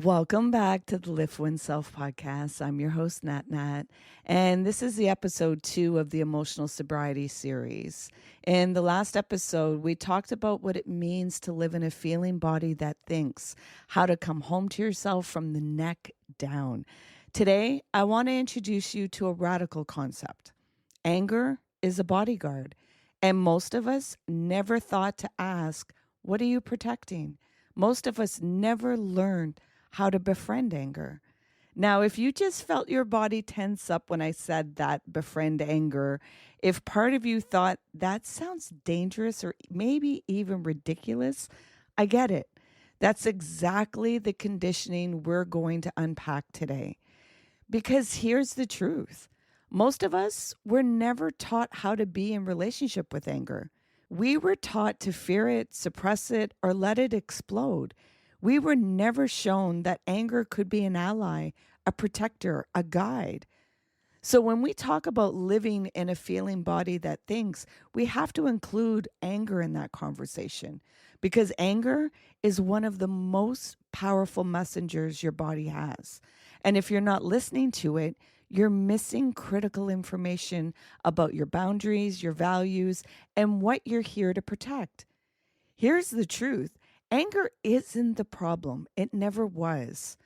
Welcome back to the Lift Oneself podcast. I'm your host, Nat Nat, and this is the episode 2 of the Emotional Sobriety series. In the last episode, we talked about what it means to live in a feeling body that thinks, how to come home to yourself from the neck down. Today, I want to introduce you to a radical concept. Anger is a bodyguard, and most of us never thought to ask, what are you protecting? Most of us never learned how to befriend anger. Now, if you just felt your body tense up when I said that, befriend anger, if part of you thought that sounds dangerous or maybe even ridiculous, I get it. That's exactly the conditioning we're going to unpack today. Because here's the truth. Most of us were never taught how to be in relationship with anger. We were taught to fear it, suppress it, or let it explode. We were never shown that anger could be an ally, a protector, a guide. So when we talk about living in a feeling body that thinks, we have to include anger in that conversation because anger is one of the most powerful messengers your body has. And if you're not listening to it, you're missing critical information about your boundaries, your values, and what you're here to protect. Here's the truth. Anger isn't the problem. It never was.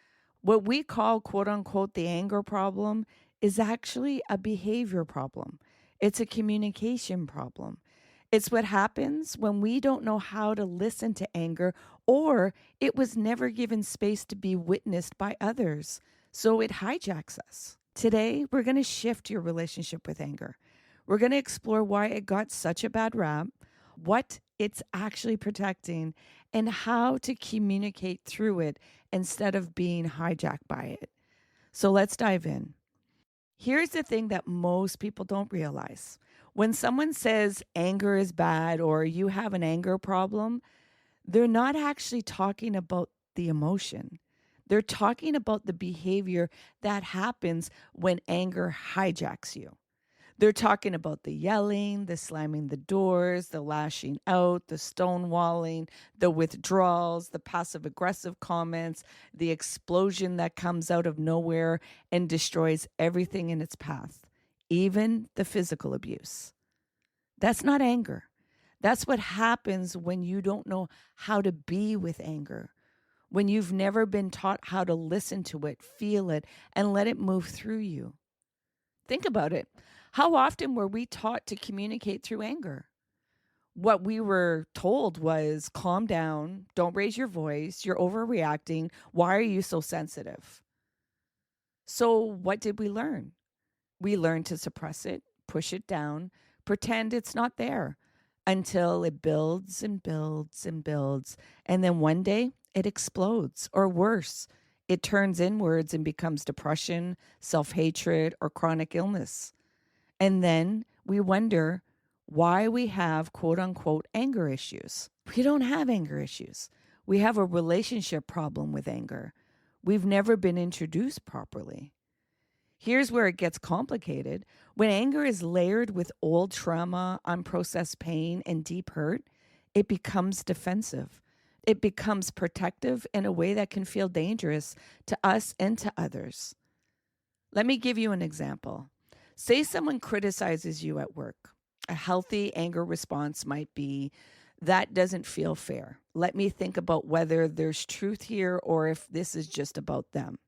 What we call, quote unquote, the anger problem is actually a behavior problem. It's a communication problem. It's what happens when we don't know how to listen to anger or it was never given space to be witnessed by others. So it hijacks us. Today, we're going to shift your relationship with anger. We're going to explore why it got such a bad rap, what it's actually protecting, and how to communicate through it instead of being hijacked by it. So let's dive in. Here's the thing that most people don't realize. When someone says anger is bad or you have an anger problem, they're not actually talking about the emotion. They're talking about the behavior that happens when anger hijacks you. They're talking about the yelling, the slamming the doors, the lashing out, the stonewalling, the withdrawals, the passive aggressive comments, the explosion that comes out of nowhere and destroys everything in its path, even the physical abuse. That's not anger. That's what happens when you don't know how to be with anger, when you've never been taught how to listen to it, feel it, and let it move through you. Think about it. How often were we taught to communicate through anger? What we were told was calm down, don't raise your voice, you're overreacting. Why are you so sensitive? So, what did we learn? We learned to suppress it, push it down, pretend it's not there until it builds and builds and builds. And then one day it explodes, or worse, it turns inwards and becomes depression, self hatred, or chronic illness. And then we wonder why we have quote unquote anger issues. We don't have anger issues. We have a relationship problem with anger. We've never been introduced properly. Here's where it gets complicated. When anger is layered with old trauma, unprocessed pain, and deep hurt, it becomes defensive. It becomes protective in a way that can feel dangerous to us and to others. Let me give you an example. Say someone criticizes you at work. A healthy anger response might be, that doesn't feel fair. Let me think about whether there's truth here or if this is just about them.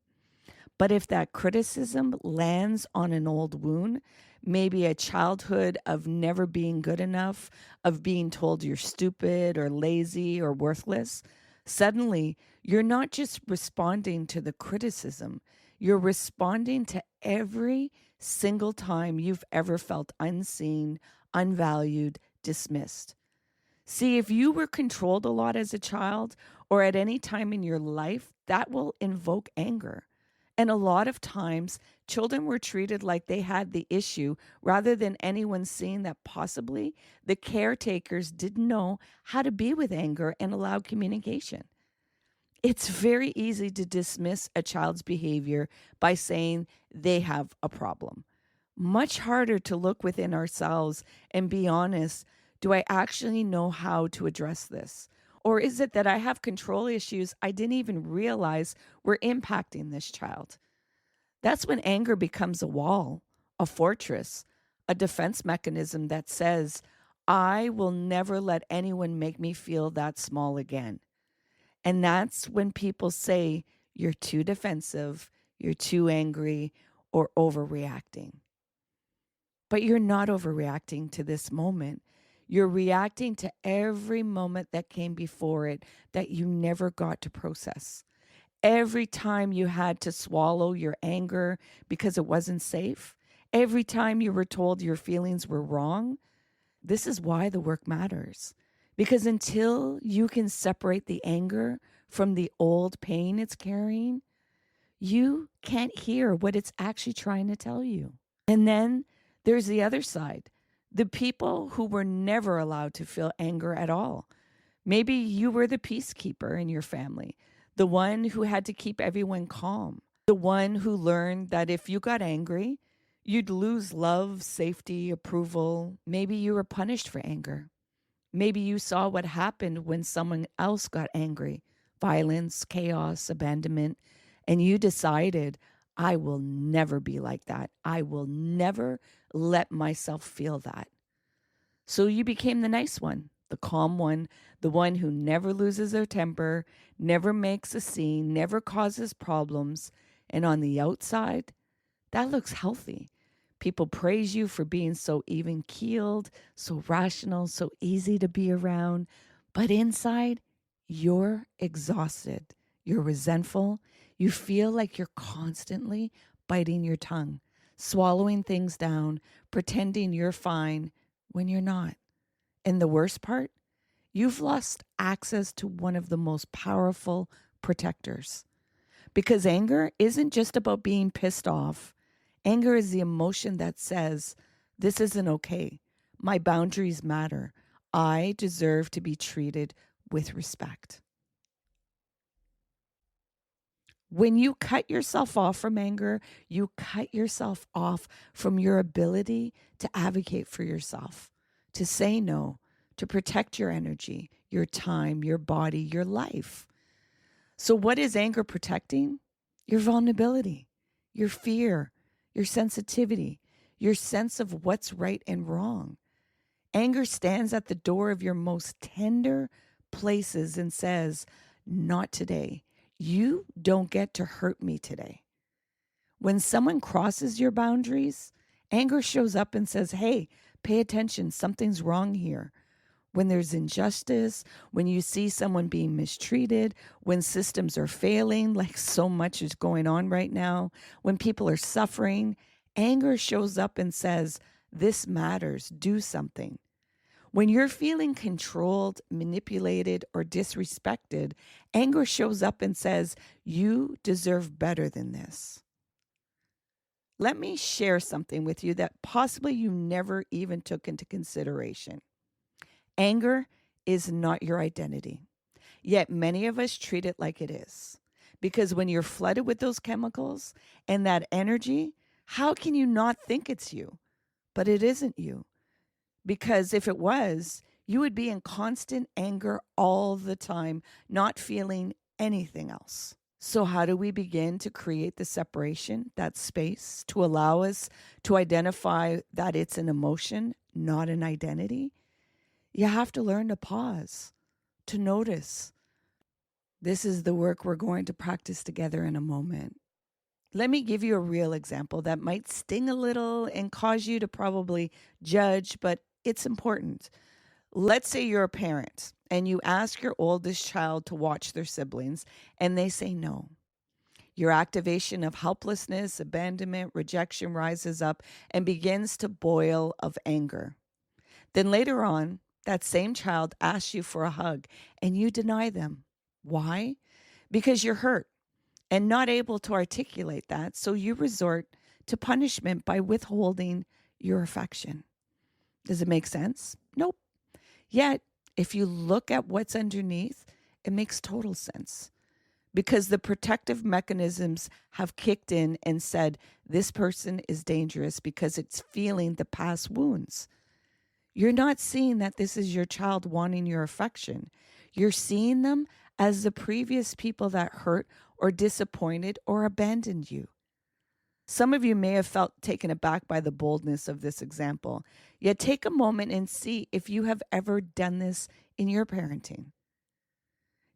But if that criticism lands on an old wound, maybe a childhood of never being good enough, of being told you're stupid or lazy or worthless, suddenly you're not just responding to the criticism, you're responding to every single time you've ever felt unseen, unvalued, dismissed. See, if you were controlled a lot as a child or at any time in your life, that will invoke anger. And a lot of times, children were treated like they had the issue rather than anyone seeing that possibly the caretakers didn't know how to be with anger and allow communication. It's very easy to dismiss a child's behavior by saying they have a problem. Much harder to look within ourselves and be honest. Do I actually know how to address this? Or is it that I have control issues I didn't even realize were impacting this child? That's when anger becomes a wall, a fortress, a defense mechanism that says, I will never let anyone make me feel that small again. And that's when people say you're too defensive, you're too angry, or overreacting. But you're not overreacting to this moment. You're reacting to every moment that came before it that you never got to process. Every time you had to swallow your anger because it wasn't safe, every time you were told your feelings were wrong, this is why the work matters. Because until you can separate the anger from the old pain it's carrying, you can't hear what it's actually trying to tell you. And then there's the other side, the people who were never allowed to feel anger at all. Maybe you were the peacekeeper in your family, the one who had to keep everyone calm, the one who learned that if you got angry, you'd lose love, safety, approval. Maybe you were punished for anger. Maybe you saw what happened when someone else got angry, violence, chaos, abandonment, and you decided, I will never be like that. I will never let myself feel that. So you became the nice one, the calm one, the one who never loses their temper, never makes a scene, never causes problems. And on the outside, that looks healthy. People praise you for being so even keeled, so rational, so easy to be around. But inside, you're exhausted. You're resentful. You feel like you're constantly biting your tongue, swallowing things down, pretending you're fine when you're not. And the worst part, you've lost access to one of the most powerful protectors. Because anger isn't just about being pissed off. Anger is the emotion that says, this isn't okay. My boundaries matter. I deserve to be treated with respect. When you cut yourself off from anger, you cut yourself off from your ability to advocate for yourself, to say no, to protect your energy, your time, your body, your life. So, what is anger protecting? Your vulnerability, your fear, your sensitivity, your sense of what's right and wrong. Anger stands at the door of your most tender places and says, not today. You don't get to hurt me today. When someone crosses your boundaries, anger shows up and says, hey, pay attention, something's wrong here. When there's injustice, when you see someone being mistreated, when systems are failing, like so much is going on right now, when people are suffering, anger shows up and says, this matters, do something. When you're feeling controlled, manipulated, or disrespected, anger shows up and says, you deserve better than this. Let me share something with you that possibly you never even took into consideration. Anger is not your identity, yet many of us treat it like it is. Because when you're flooded with those chemicals and that energy, how can you not think it's you? But it isn't you. Because if it was, you would be in constant anger all the time, not feeling anything else. So how do we begin to create the separation, that space, to allow us to identify that it's an emotion, not an identity? You have to learn to pause, to notice. This is the work we're going to practice together in a moment. Let me give you a real example that might sting a little and cause you to probably judge, but it's important. Let's say you're a parent and you ask your oldest child to watch their siblings and they say no. Your activation of helplessness, abandonment, rejection rises up and begins to boil of anger. Then later on, that same child asks you for a hug and you deny them. Why? Because you're hurt and not able to articulate that. So you resort to punishment by withholding your affection. Does it make sense? Nope. Yet, if you look at what's underneath, it makes total sense. Because the protective mechanisms have kicked in and said, this person is dangerous because it's feeling the past wounds. You're not seeing that this is your child wanting your affection. You're seeing them as the previous people that hurt or disappointed or abandoned you. Some of you may have felt taken aback by the boldness of this example, yet take a moment and see if you have ever done this in your parenting.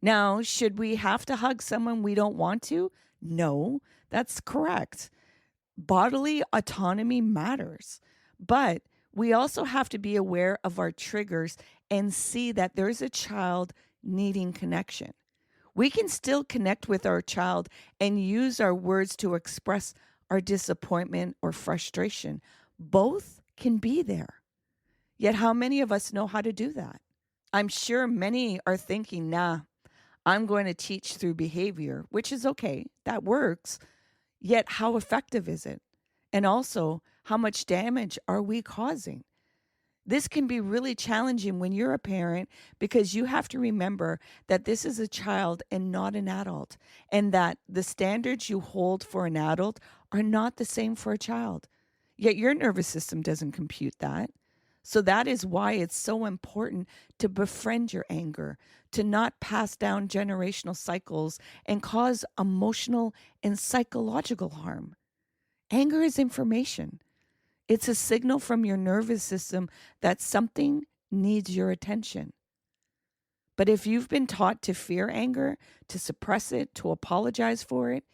Now, should we have to hug someone we don't want to? No, that's correct. Bodily autonomy matters, but we also have to be aware of our triggers and see that there's a child needing connection. We can still connect with our child and use our words to express our disappointment or frustration. Both can be there. Yet, how many of us know how to do that? I'm sure many are thinking, nah, I'm going to teach through behavior, which is okay. That works. Yet, how effective is it? And also, how much damage are we causing? This can be really challenging when you're a parent because you have to remember that this is a child and not an adult, and that the standards you hold for an adult are not the same for a child. Yet your nervous system doesn't compute that. So that is why it's so important to befriend your anger, to not pass down generational cycles and cause emotional and psychological harm. Anger is information. It's a signal from your nervous system that something needs your attention. But if you've been taught to fear anger, to suppress it, to apologize for it,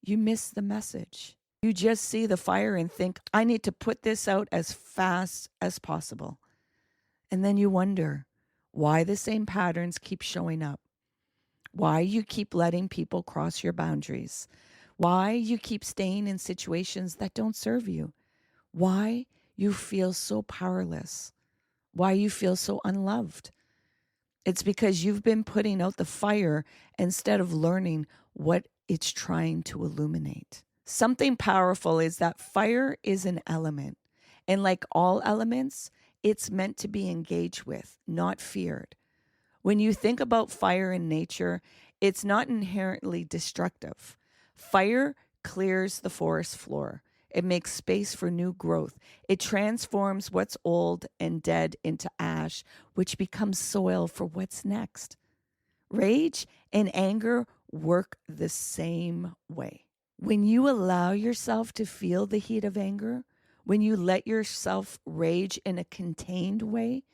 you miss the message. You just see the fire and think, I need to put this out as fast as possible. And then you wonder why the same patterns keep showing up, why you keep letting people cross your boundaries, why you keep staying in situations that don't serve you, why you feel so powerless, why you feel so unloved. It's because you've been putting out the fire instead of learning what it's trying to illuminate. Something powerful is that fire is an element. And like all elements, it's meant to be engaged with, not feared. When you think about fire in nature, it's not inherently destructive. Fire clears the forest floor. It makes space for new growth. It transforms what's old and dead into ash, which becomes soil for what's next. Rage and anger work the same way. When you allow yourself to feel the heat of anger, when you let yourself rage in a contained way,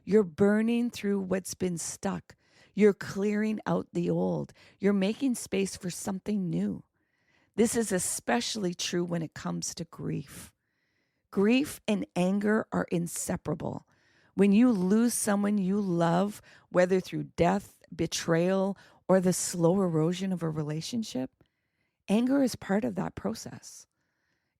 you're burning through what's been stuck. You're clearing out the old. You're making space for something new. This is especially true when it comes to grief. Grief and anger are inseparable. When you lose someone you love, whether through death, betrayal, or the slow erosion of a relationship, anger is part of that process.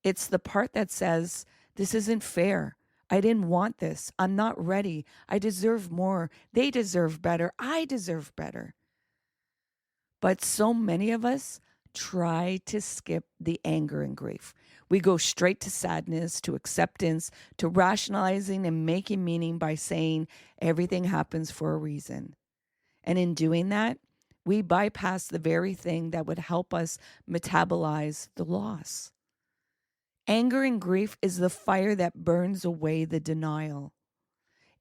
It's the part that says, this isn't fair. I didn't want this. I'm not ready. I deserve more. They deserve better. I deserve better. But so many of us try to skip the anger and grief. We go straight to sadness, to acceptance, to rationalizing and making meaning by saying everything happens for a reason. And in doing that, we bypass the very thing that would help us metabolize the loss. Anger and grief is the fire that burns away the denial.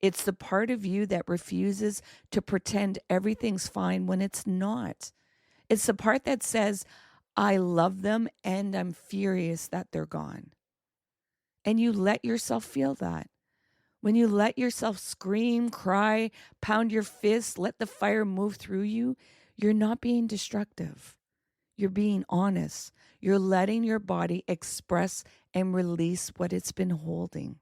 It's the part of you that refuses to pretend everything's fine when it's not. It's the part that says, I love them and I'm furious that they're gone. And you let yourself feel that. When you let yourself scream, cry, pound your fists, let the fire move through you, you're not being destructive. You're being honest. You're letting your body express and release what it's been holding.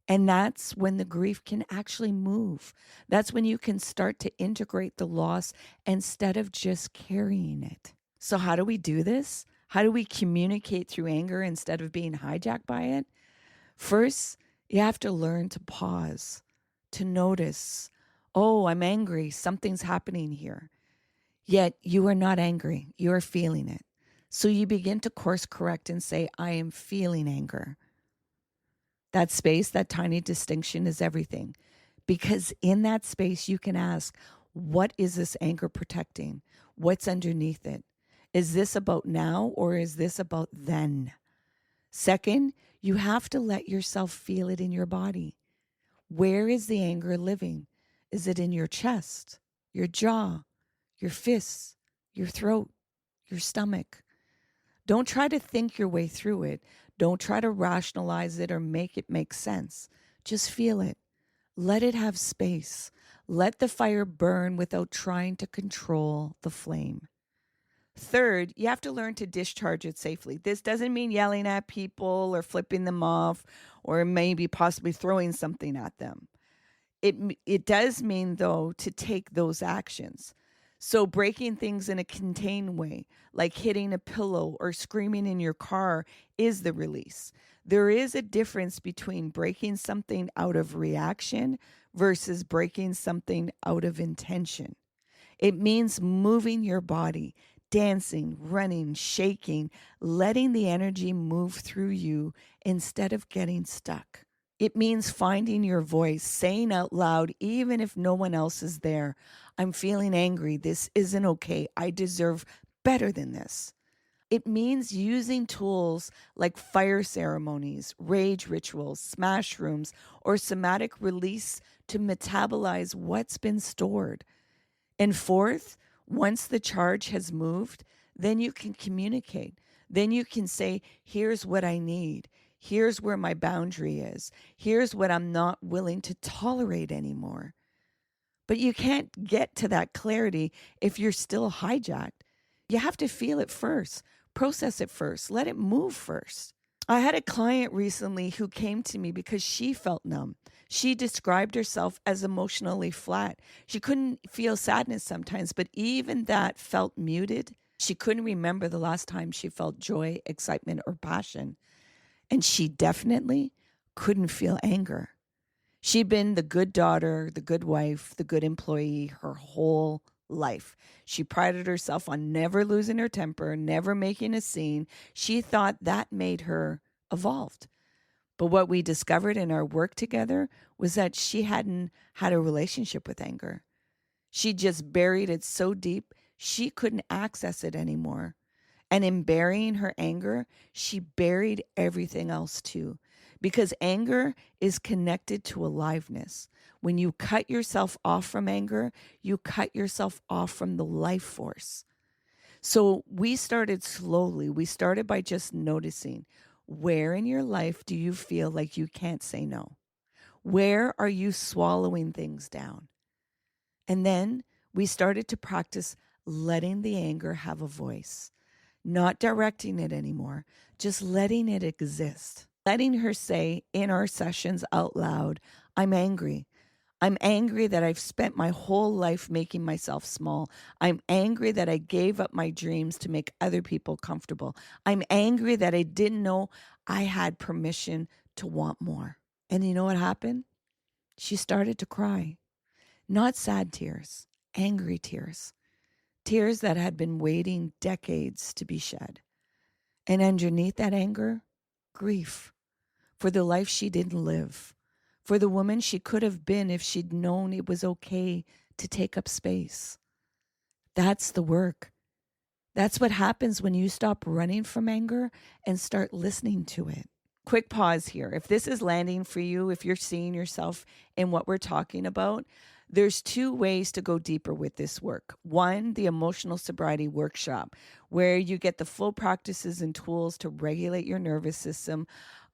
And that's when the grief can actually move. That's when you can start to integrate the loss instead of just carrying it. So how do we do this? How do we communicate through anger instead of being hijacked by it? First, you have to learn to pause, to notice, oh, I'm angry. Something's happening here. Yet you are not angry. You are feeling it. So you begin to course correct and say, I am feeling anger. That space, that tiny distinction is everything. Because in that space, you can ask, what is this anger protecting? What's underneath it? Is this about now or is this about then? Second, you have to let yourself feel it in your body. Where is the anger living? Is it in your chest, your jaw, your fists, your throat, your stomach. Don't try to think your way through it. Don't try to rationalize it or make it make sense. Just feel it. Let it have space. Let the fire burn without trying to control the flame. Third, you have to learn to discharge it safely. This doesn't mean yelling at people or flipping them off or maybe possibly throwing something at them. It does mean, though, to take those actions. So breaking things in a contained way, like hitting a pillow or screaming in your car, is the release. There is a difference between breaking something out of reaction versus breaking something out of intention. It means moving your body, dancing, running, shaking, letting the energy move through you instead of getting stuck. It means finding your voice, saying out loud, even if no one else is there, I'm feeling angry. This isn't okay. I deserve better than this. It means using tools like fire ceremonies, rage rituals, smash rooms, or somatic release to metabolize what's been stored. And fourth, once the charge has moved, then you can communicate. Then you can say, here's what I need. Here's where my boundary is. Here's what I'm not willing to tolerate anymore. But you can't get to that clarity if you're still hijacked. You have to feel it first, process it first, let it move first. I had a client recently who came to me because she felt numb. She described herself as emotionally flat. She couldn't feel sadness sometimes, but even that felt muted. She couldn't remember the last time she felt joy, excitement, or passion. And she definitely couldn't feel anger. She'd been the good daughter, the good wife, the good employee her whole life. She prided herself on never losing her temper, never making a scene. She thought that made her evolved. But what we discovered in our work together was that she hadn't had a relationship with anger. She just buried it so deep, she couldn't access it anymore. And in burying her anger, she buried everything else too. Because anger is connected to aliveness. When you cut yourself off from anger, you cut yourself off from the life force. So we started slowly. We started by just noticing, where in your life do you feel like you can't say no? Where are you swallowing things down? And then we started to practice letting the anger have a voice, not directing it anymore, just letting it exist. Letting her say in our sessions out loud, I'm angry. I'm angry that I've spent my whole life making myself small. I'm angry that I gave up my dreams to make other people comfortable. I'm angry that I didn't know I had permission to want more. And you know what happened? She started to cry. Not sad tears, angry tears. Tears that had been waiting decades to be shed. And underneath that anger, grief for the life she didn't live, for the woman she could have been if she'd known it was okay to take up space. That's the work. That's what happens when you stop running from anger and start listening to it. Quick pause here. If this is landing for you, if you're seeing yourself in what we're talking about, there's two ways to go deeper with this work. One, the Emotional Sobriety Workshop, where you get the full practices and tools to regulate your nervous system,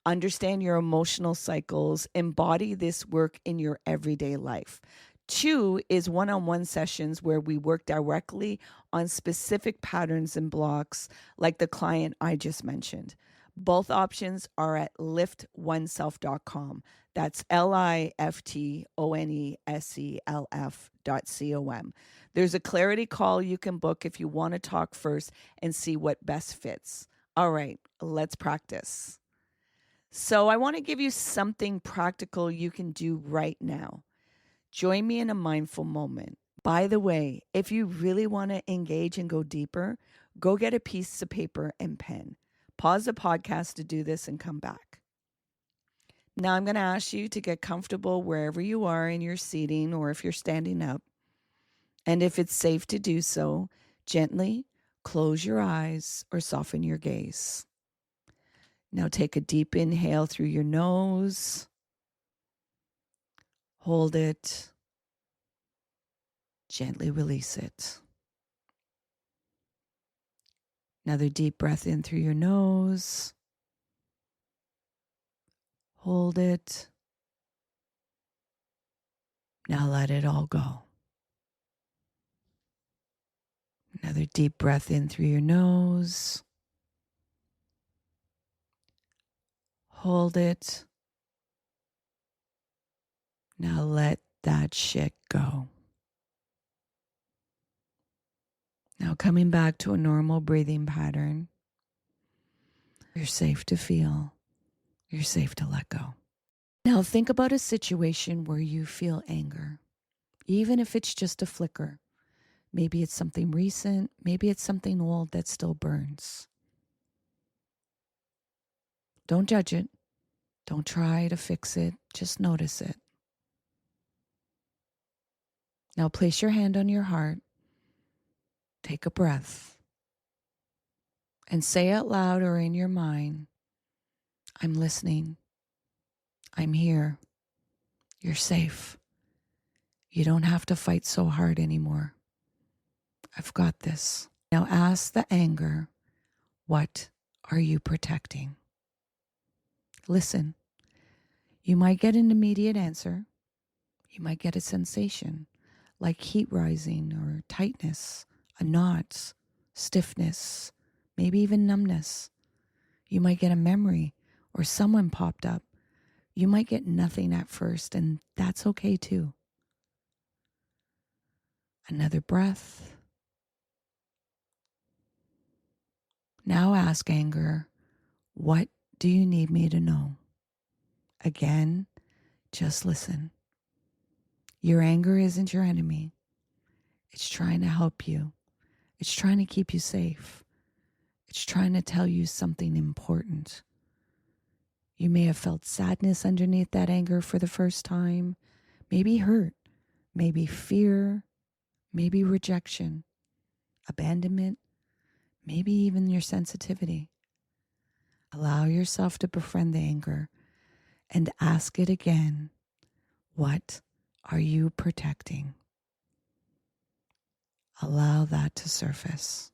understand your emotional cycles, embody this work in your everyday life. Two is one-on-one sessions where we work directly on specific patterns and blocks, like the client I just mentioned. Both options are at liftoneself.com. That's liftoneself.com. There's a clarity call you can book if you want to talk first and see what best fits. All right, let's practice. So I want to give you something practical you can do right now. Join me in a mindful moment. By the way, if you really want to engage and go deeper, go get a piece of paper and pen. Pause the podcast to do this and come back. Now I'm going to ask you to get comfortable wherever you are in your seating or if you're standing up. And if it's safe to do so, gently close your eyes or soften your gaze. Now take a deep inhale through your nose. Hold it. Gently release it. Another deep breath in through your nose. Hold it. Now let it all go. Another deep breath in through your nose. Hold it. Now let that shit go. Now coming back to a normal breathing pattern. You're safe to feel. You're safe to let go. Now think about a situation where you feel anger, even if it's just a flicker. Maybe it's something recent. Maybe it's something old that still burns. Don't judge it. Don't try to fix it. Just notice it. Now place your hand on your heart. Take a breath. And say out loud or in your mind, I'm listening. I'm here. You're safe. You don't have to fight so hard anymore. I've got this. Now ask the anger, what are you protecting? Listen. You might get an immediate answer. You might get a sensation like heat rising or tightness, a knot, stiffness, maybe even numbness. You might get a memory or someone popped up. You might get nothing at first, and that's okay too. Another breath. Now ask anger, what do you need me to know? Again, just listen. Your anger isn't your enemy. It's trying to help you. It's trying to keep you safe. It's trying to tell you something important. You may have felt sadness underneath that anger for the first time, maybe hurt, maybe fear, maybe rejection, abandonment, maybe even your sensitivity. Allow yourself to befriend the anger and ask it again, what are you protecting? Allow that to surface.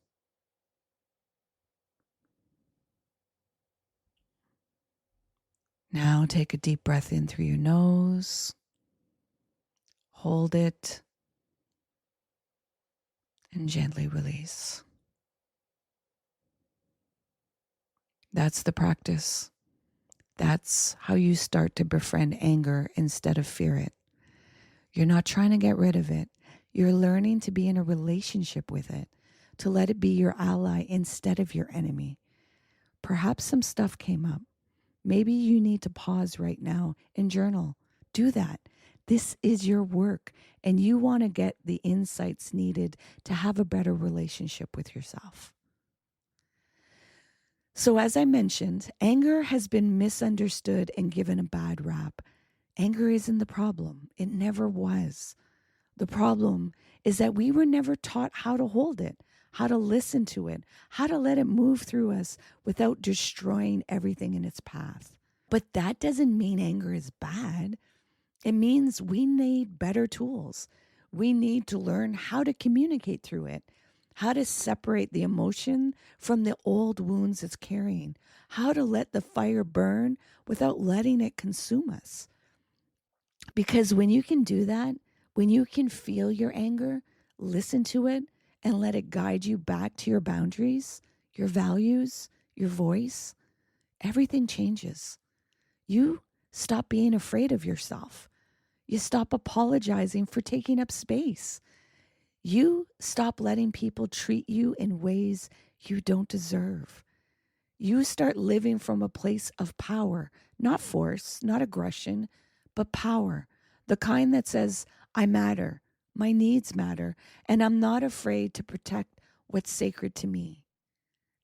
Now take a deep breath in through your nose. Hold it and gently release. That's the practice. That's how you start to befriend anger instead of fear it. You're not trying to get rid of it. You're learning to be in a relationship with it, to let it be your ally instead of your enemy. Perhaps some stuff came up. Maybe you need to pause right now and journal. Do that. This is your work, and you want to get the insights needed to have a better relationship with yourself. So as I mentioned, anger has been misunderstood and given a bad rap. Anger isn't the problem. It never was. The problem is that we were never taught how to hold it, how to listen to it, how to let it move through us without destroying everything in its path. But that doesn't mean anger is bad. It means we need better tools. We need to learn how to communicate through it, how to separate the emotion from the old wounds it's carrying, how to let the fire burn without letting it consume us. Because when you can do that, when you can feel your anger, listen to it, and let it guide you back to your boundaries, your values, your voice, everything changes. You stop being afraid of yourself. You stop apologizing for taking up space. You stop letting people treat you in ways you don't deserve. You start living from a place of power, not force, not aggression, but power. The kind that says, I matter, my needs matter, and I'm not afraid to protect what's sacred to me.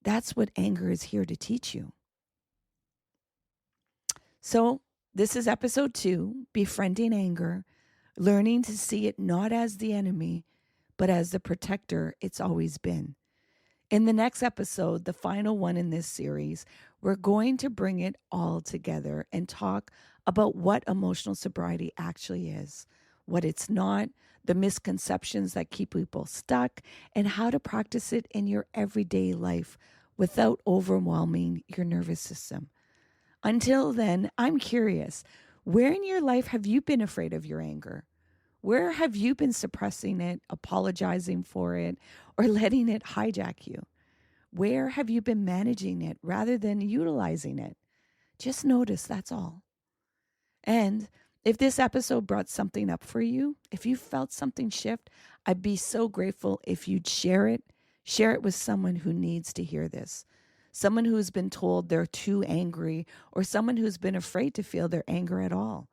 That's what anger is here to teach you. So this is episode 2, Befriending Anger, learning to see it not as the enemy, but as the protector it's always been. In the next episode, the final one in this series, we're going to bring it all together and talk about what emotional sobriety actually is. what it's not, the misconceptions that keep people stuck, and how to practice it in your everyday life without overwhelming your nervous system. Until then, I'm curious, where in your life have you been afraid of your anger? Where have you been suppressing it, apologizing for it, or letting it hijack you? Where have you been managing it rather than utilizing it? Just notice, that's all. And if this episode brought something up for you, if you felt something shift, I'd be so grateful if you'd share it. Share it with someone who needs to hear this. Someone who's been told they're too angry, or someone who's been afraid to feel their anger at all.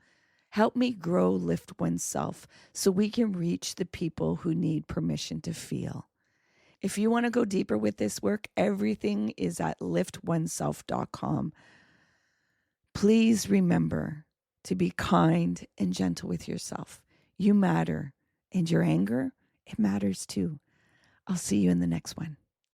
Help me grow Lift Oneself so we can reach the people who need permission to feel. If you want to go deeper with this work, everything is at liftoneself.com. Please remember to be kind and gentle with yourself. You matter, and your anger, it matters too. I'll see you in the next one.